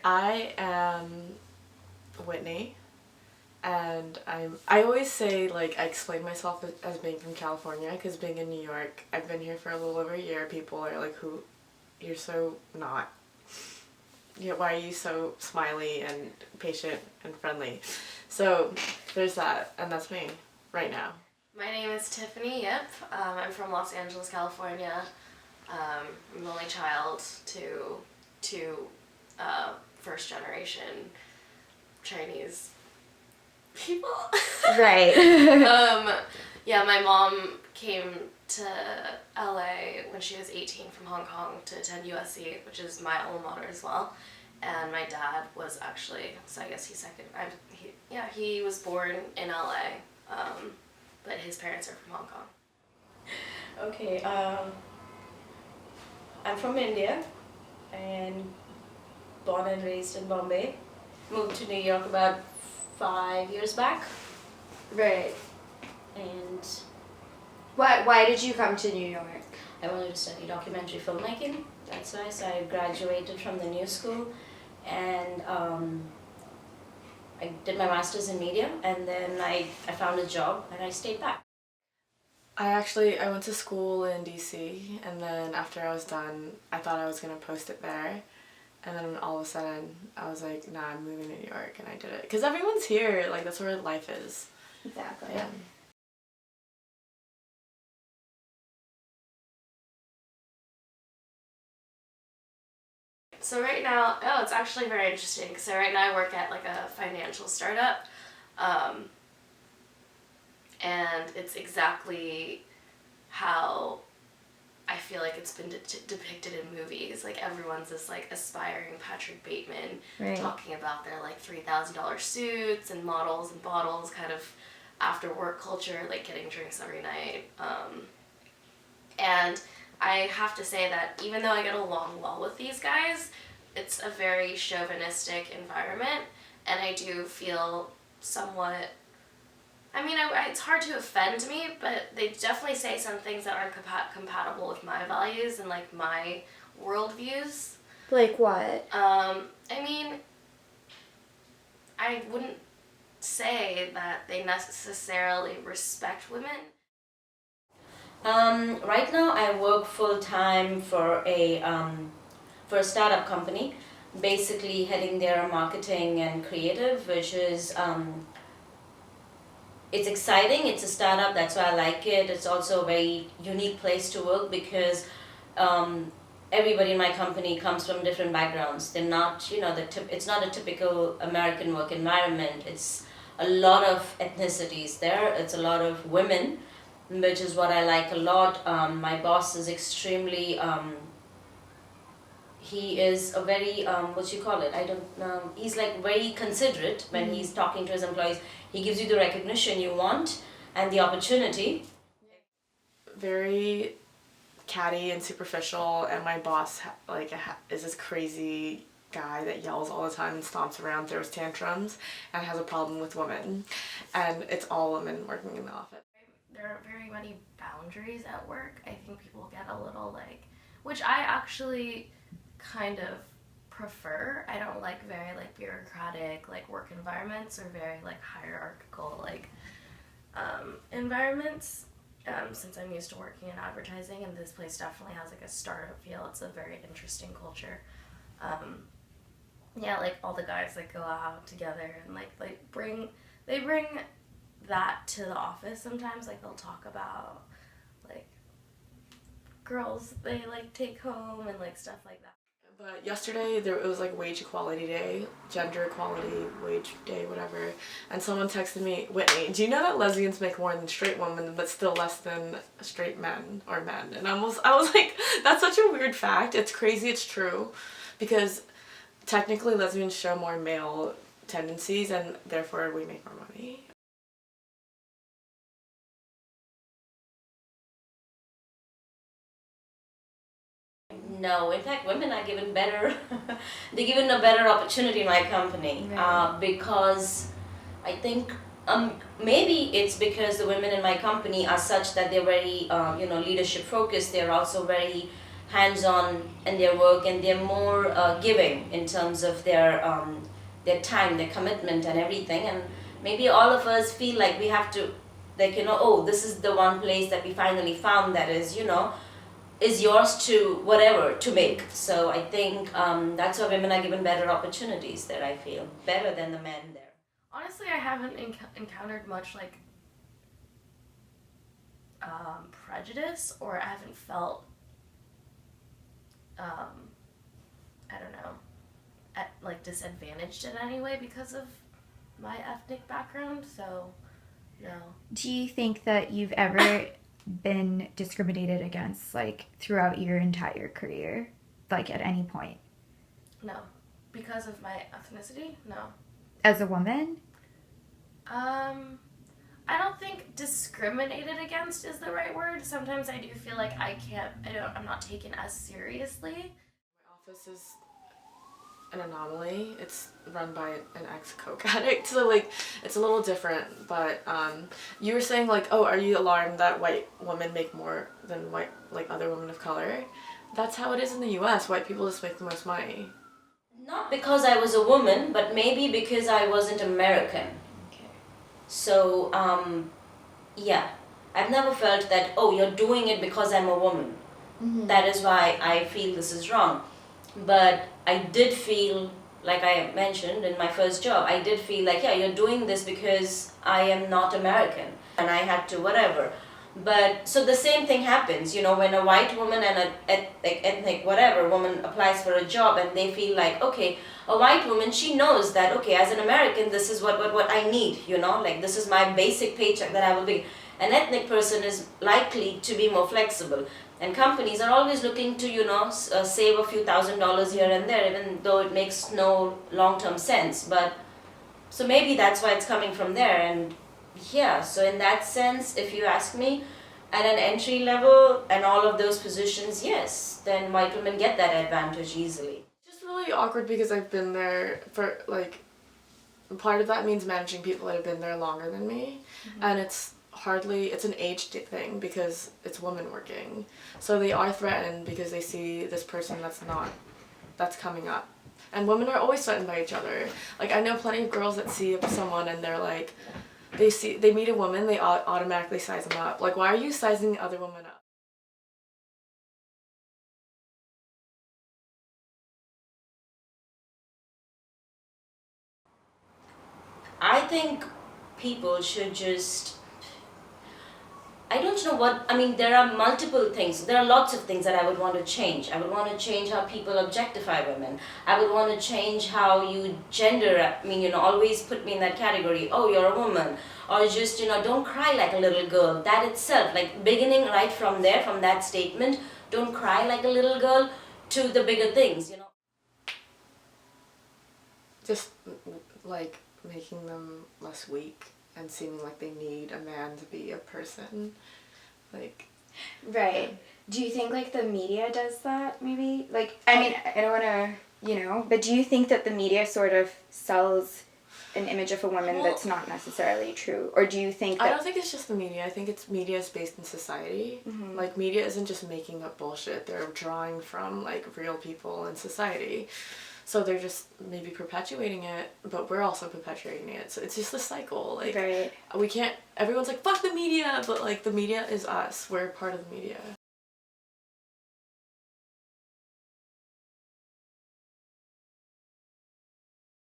I am Whitney, and I always say, like, I explain myself as being from California, because being in New York, I've been here for a little over a year. People are like, who, you're so not. Yeah, why are you so smiley and patient and friendly? So there's that, and that's me right now. My name is Tiffany Yip. I'm from Los Angeles, California. I'm the only child to two first generation Chinese people. Right. Yeah, my mom came to LA when she was 18 from Hong Kong to attend USC, which is my alma mater as well. And my dad was actually, so I guess he's second. He was born in LA, but his parents are from Hong Kong. Okay, I'm from India and born and raised in Bombay. Moved to New York about 5 years back, Right. and Why did you come to New York? I wanted to study documentary filmmaking. That's why. So I graduated from the New School, and I did my master's in media, and then I found a job and I stayed back. I went to school in DC, and then after I was done, I thought I was gonna post it there, and then all of a sudden I was like, nah, I'm moving to New York, and I did it because everyone's here. Like, that's where life is. Exactly. Yeah. So right now, it's actually very interesting. So right now I work at like a financial startup, um, and it's exactly how I feel like it's been depicted in movies. Like everyone's this like aspiring Patrick Bateman, Right. talking about their like $3,000 suits and models and bottles, kind of after work culture, like getting drinks every night. And I have to say that even though I get along well with these guys, it's a very chauvinistic environment, and I do feel somewhat. I mean, it's hard to offend me, but they definitely say some things that aren't compatible with my values and like my worldviews. Like what? I mean, I wouldn't say that they necessarily respect women. Right now, I work full time for a startup company, basically heading their marketing and creative, which is it's exciting. It's a startup, that's why I like it. It's also a very unique place to work because everybody in my company comes from different backgrounds. They're not, it's not a typical American work environment. It's a lot of ethnicities there. It's a lot of women, which is what I like a lot. My boss is extremely, he is a very, what you call it, I don't know, he's like very considerate when he's talking to his employees. He gives you the recognition you want and the opportunity. Very catty and superficial, and my boss is this crazy guy that yells all the time and stomps around, throws tantrums, and has a problem with women, and it's all women working in the office. There aren't very many boundaries at work. I think people get a little like, which I actually kind of prefer. I don't like very like bureaucratic like work environments or very like hierarchical like environments. Since I'm used to working in advertising, and this place definitely has like a startup feel. It's a very interesting culture. Yeah, like all the guys like go out together and bring that to the office sometimes. Like they'll talk about like girls they like take home and like stuff like that. But yesterday it was like wage equality day, gender equality, wage day, whatever, and someone texted me, Whitney, do you know that lesbians make more than straight women, but still less than straight men or men? And I was like, that's such a weird fact. It's crazy. It's true, because technically lesbians show more male tendencies, and therefore we make more money. No, in fact, women are given better, they're given a better opportunity in my company because I think maybe it's because the women in my company are such that they're very, leadership focused. They're also very hands-on in their work, and they're more giving in terms of their time, their commitment, and everything. And maybe all of us feel like we have to, like, oh, this is the one place that we finally found that is, is yours to whatever to make. So I think that's why women are given better opportunities there. I feel better than the men there. Honestly, I haven't encountered much like prejudice, or I haven't felt I don't know, like disadvantaged in any way because of my ethnic background. So no. Do you think that you've ever been discriminated against, like, throughout your entire career, like at any point? No. Because of my ethnicity? No. As a woman? I don't think discriminated against is the right word. Sometimes I do feel like I'm not taken as seriously. My office is an anomaly. It's run by an ex-coke addict, so like it's a little different. But you were saying like, oh, are you alarmed that white women make more than other women of color? That's how it is in the U.S. White people just make the most money. Not because I was a woman, but maybe because I wasn't American. So, yeah, I've never felt that, oh, you're doing it because I'm a woman. Mm-hmm. That is why I feel this is wrong. But I did feel, like I mentioned in my first job, I did feel like, yeah, you're doing this because I am not American and I had to whatever. But so the same thing happens, when a white woman and a ethnic whatever woman applies for a job, and they feel like, okay, a white woman, she knows that, okay, as an American, this is what I need, like this is my basic paycheck that I will be. An ethnic person is likely to be more flexible, and companies are always looking to, save a few $1,000s here and there, even though it makes no long-term sense. But so maybe that's why it's coming from there. And yeah, so in that sense, if you ask me, at an entry level and all of those positions, yes, then white women get that advantage easily. It's just really awkward because I've been there for part of that means managing people that have been there longer than me, and it's an age thing because it's women working, so they are threatened because they see this person that's coming up. And women are always threatened by each other. Like, I know plenty of girls that see someone and they're like, they meet a woman, they automatically size them up. Like, why are you sizing the other woman up? I think people should just, I don't know what, I mean, there are multiple things. There are lots of things that I would want to change. I would want to change how people objectify women. I would want to change how you gender, always put me in that category. Oh, you're a woman. Or just, don't cry like a little girl. That itself, like beginning right from there, from that statement, don't cry like a little girl, to the bigger things, Just, like, making them less weak and seeming like they need a man to be a person. Like... Right. Do you think, like, the media does that, maybe? Like, I mean, I don't want to, but do you think that the media sort of sells an image of a woman that's not necessarily true? Or do you think that... I don't think it's just the media. I think media is based in society. Mm-hmm. Like, media isn't just making up bullshit. They're drawing from, like, real people in society. So they're just maybe perpetuating it, but we're also perpetuating it. So it's just a cycle. Like, Right. we can't... Everyone's like, fuck the media! But, like, the media is us. We're part of the media.